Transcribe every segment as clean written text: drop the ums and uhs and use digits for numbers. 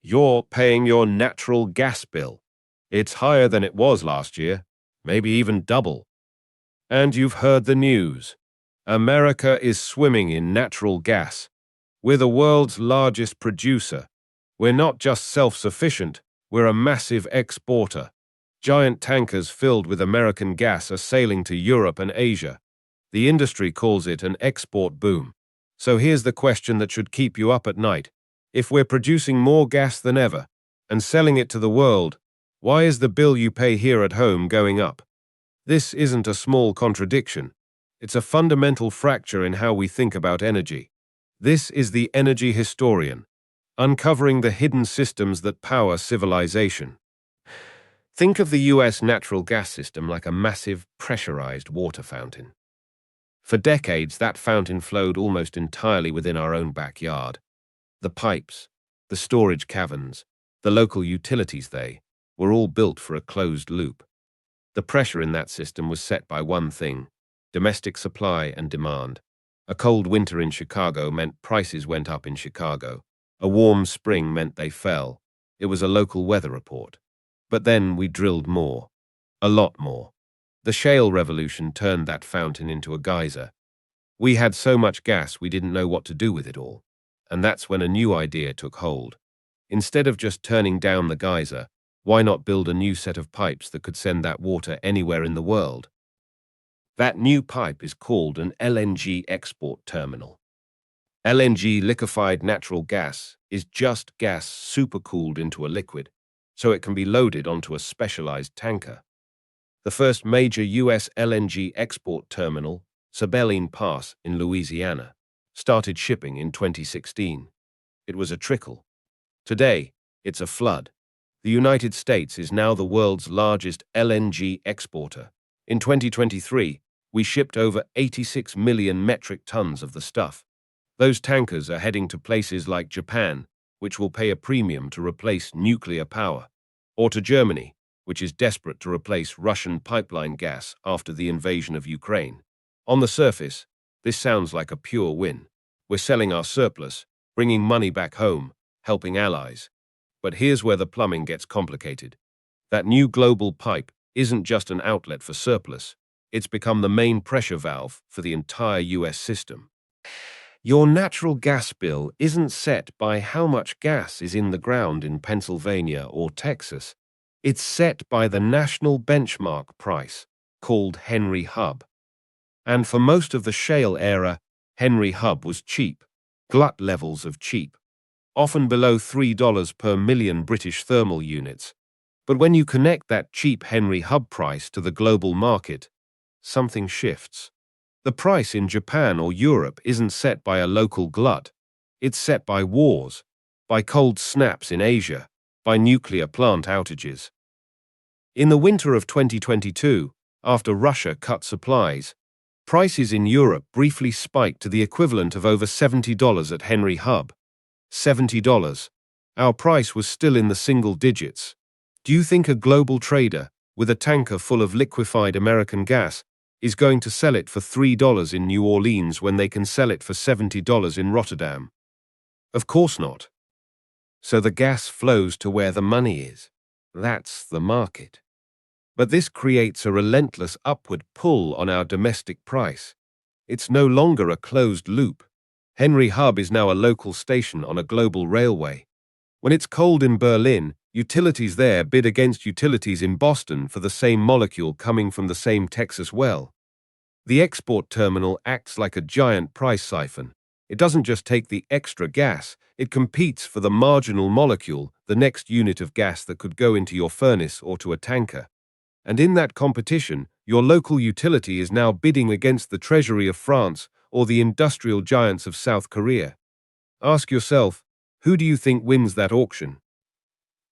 You're paying your natural gas bill. It's higher than it was last year, maybe even double. And you've heard the news. America is swimming in natural gas. We're the world's largest producer. We're not just self-sufficient, we're a massive exporter. Giant tankers filled with American gas are sailing to Europe and Asia. The industry calls it an export boom. So here's the question that should keep you up at night. If we're producing more gas than ever and selling it to the world, why is the bill you pay here at home going up? This isn't a small contradiction. It's a fundamental fracture in how we think about energy. This is the Energy Historian, uncovering the hidden systems that power civilization. Think of the US natural gas system like a massive, pressurized water fountain. For decades, that fountain flowed almost entirely within our own backyard. The pipes, the storage caverns, the local utilities, they were all built for a closed loop. The pressure in that system was set by one thing: domestic supply and demand. A cold winter in Chicago meant prices went up in Chicago. A warm spring meant they fell. It was a local weather report. But then we drilled more. A lot more. The shale revolution turned that fountain into a geyser. We had so much gas we didn't know what to do with it all. And that's when a new idea took hold. Instead of just turning down the geyser, why not build a new set of pipes that could send that water anywhere in the world? That new pipe is called an LNG export terminal. LNG, liquefied natural gas, is just gas supercooled into a liquid, so it can be loaded onto a specialized tanker. The first major US LNG export terminal, Sabine Pass in Louisiana, started shipping in 2016. It was a trickle. Today, it's a flood. The United States is now the world's largest LNG exporter. In 2023, we shipped over 86 million metric tons of the stuff. Those tankers are heading to places like Japan, which will pay a premium to replace nuclear power, or to Germany, which is desperate to replace Russian pipeline gas after the invasion of Ukraine. On the surface, this sounds like a pure win. We're selling our surplus, bringing money back home, helping allies. But here's where the plumbing gets complicated. That new global pipe isn't just an outlet for surplus. It's become the main pressure valve for the entire US system. Your natural gas bill isn't set by how much gas is in the ground in Pennsylvania or Texas. It's set by the national benchmark price, called Henry Hub. And for most of the shale era, Henry Hub was cheap, glut levels of cheap, often below $3 per million British thermal units. But when you connect that cheap Henry Hub price to the global market, something shifts. The price in Japan or Europe isn't set by a local glut. It's set by wars, by cold snaps in Asia, by nuclear plant outages. In the winter of 2022, after Russia cut supplies, prices in Europe briefly spiked to the equivalent of over $70 at Henry Hub. $70. Our price was still in the single digits. Do you think a global trader, with a tanker full of liquefied American gas, is going to sell it for $3 in New Orleans when they can sell it for $70 in Rotterdam? Of course not. So the gas flows to where the money is. That's the market. But this creates a relentless upward pull on our domestic price. It's no longer a closed loop. Henry Hub is now a local station on a global railway. When it's cold in Berlin, utilities there bid against utilities in Boston for the same molecule coming from the same Texas well. The export terminal acts like a giant price siphon. It doesn't just take the extra gas, it competes for the marginal molecule, the next unit of gas that could go into your furnace or to a tanker. And in that competition, your local utility is now bidding against the Treasury of France or the industrial giants of South Korea. Ask yourself, who do you think wins that auction?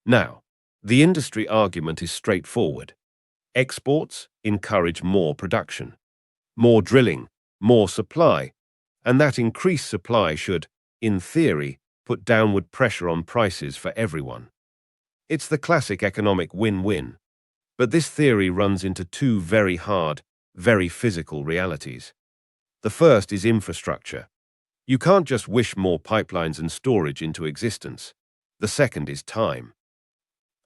Now, the industry argument is straightforward. Exports encourage more production, more drilling, more supply, and that increased supply should, in theory, put downward pressure on prices for everyone. It's the classic economic win-win. But this theory runs into two very hard, very physical realities. The first is infrastructure. You can't just wish more pipelines and storage into existence. The second is time.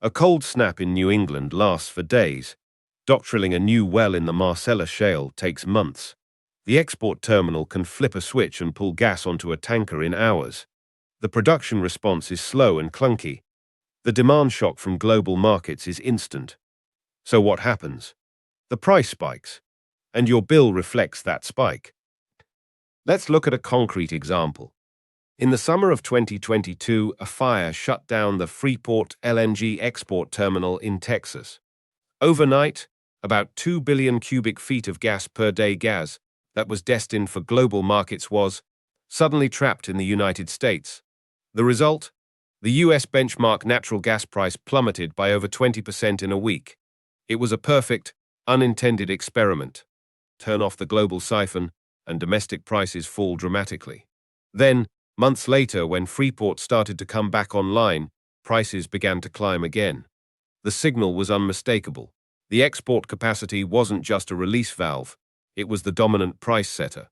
A cold snap in New England lasts for days. Drilling a new well in the Marcellus Shale takes months. The export terminal can flip a switch and pull gas onto a tanker in hours. The production response is slow and clunky. The demand shock from global markets is instant. So what happens? The price spikes, and your bill reflects that spike. Let's look at a concrete example. In the summer of 2022, a fire shut down the Freeport LNG export terminal in Texas. Overnight, about 2 billion cubic feet of gas per day gas that was destined for global markets was suddenly trapped in the United States. The result? The US benchmark natural gas price plummeted by over 20% in a week. It was a perfect, unintended experiment. Turn off the global siphon, and domestic prices fall dramatically. Then, months later, when Freeport started to come back online, prices began to climb again. The signal was unmistakable. The export capacity wasn't just a release valve, it was the dominant price setter.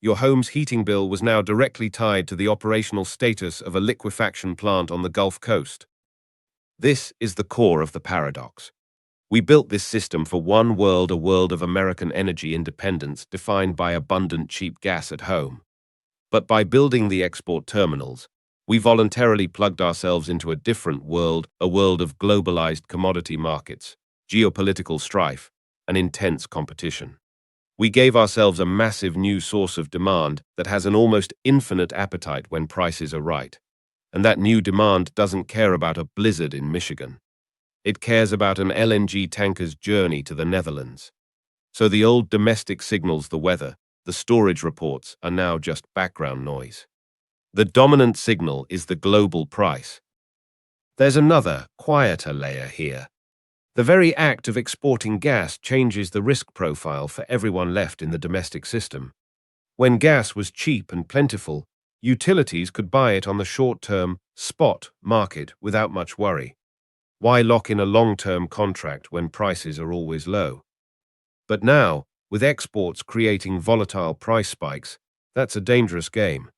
Your home's heating bill was now directly tied to the operational status of a liquefaction plant on the Gulf Coast. This is the core of the paradox. We built this system for one world, a world of American energy independence defined by abundant cheap gas at home. But by building the export terminals, we voluntarily plugged ourselves into a different world, a world of globalized commodity markets, geopolitical strife, and intense competition. We gave ourselves a massive new source of demand that has an almost infinite appetite when prices are right. And that new demand doesn't care about a blizzard in Michigan. It cares about an LNG tanker's journey to the Netherlands. So the old domestic signals, the weather, the storage reports are now just background noise. The dominant signal is the global price. There's another, quieter layer here. The very act of exporting gas changes the risk profile for everyone left in the domestic system. When gas was cheap and plentiful, utilities could buy it on the short-term, spot market without much worry. Why lock in a long-term contract when prices are always low? But now, with exports creating volatile price spikes, that's a dangerous game.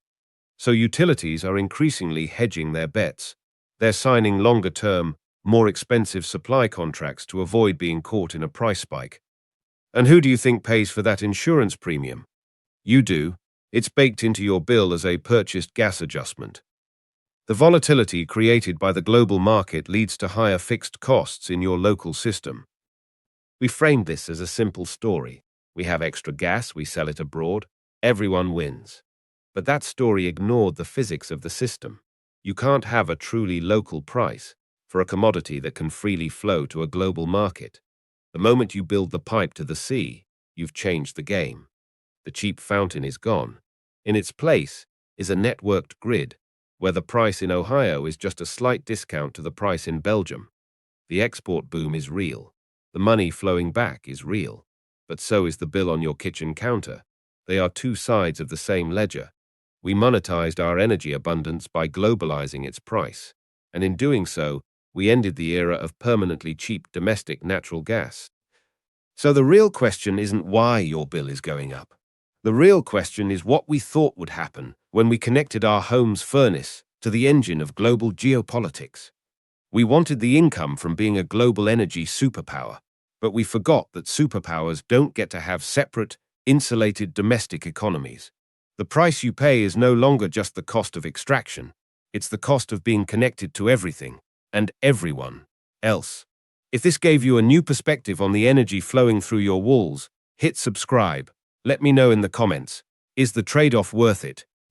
So utilities are increasingly hedging their bets. They're signing longer-term, more expensive supply contracts to avoid being caught in a price spike. And who do you think pays for that insurance premium? You do. It's baked into your bill as a purchased gas adjustment. The volatility created by the global market leads to higher fixed costs in your local system. We framed this as a simple story. We have extra gas, we sell it abroad, everyone wins. But that story ignored the physics of the system. You can't have a truly local price for a commodity that can freely flow to a global market. The moment you build the pipe to the sea, you've changed the game. The cheap fountain is gone. In its place is a networked grid, where the price in Ohio is just a slight discount to the price in Belgium. The export boom is real. The money flowing back is real. But so is the bill on your kitchen counter. They are two sides of the same ledger. We monetized our energy abundance by globalizing its price. And in doing so, we ended the era of permanently cheap domestic natural gas. So the real question isn't why your bill is going up. The real question is what we thought would happen when we connected our home's furnace to the engine of global geopolitics. We wanted the income from being a global energy superpower, but we forgot that superpowers don't get to have separate, insulated domestic economies. The price you pay is no longer just the cost of extraction. It's the cost of being connected to everything and everyone else. If this gave you a new perspective on the energy flowing through your walls, hit subscribe. Let me know in the comments, is the trade-off worth it?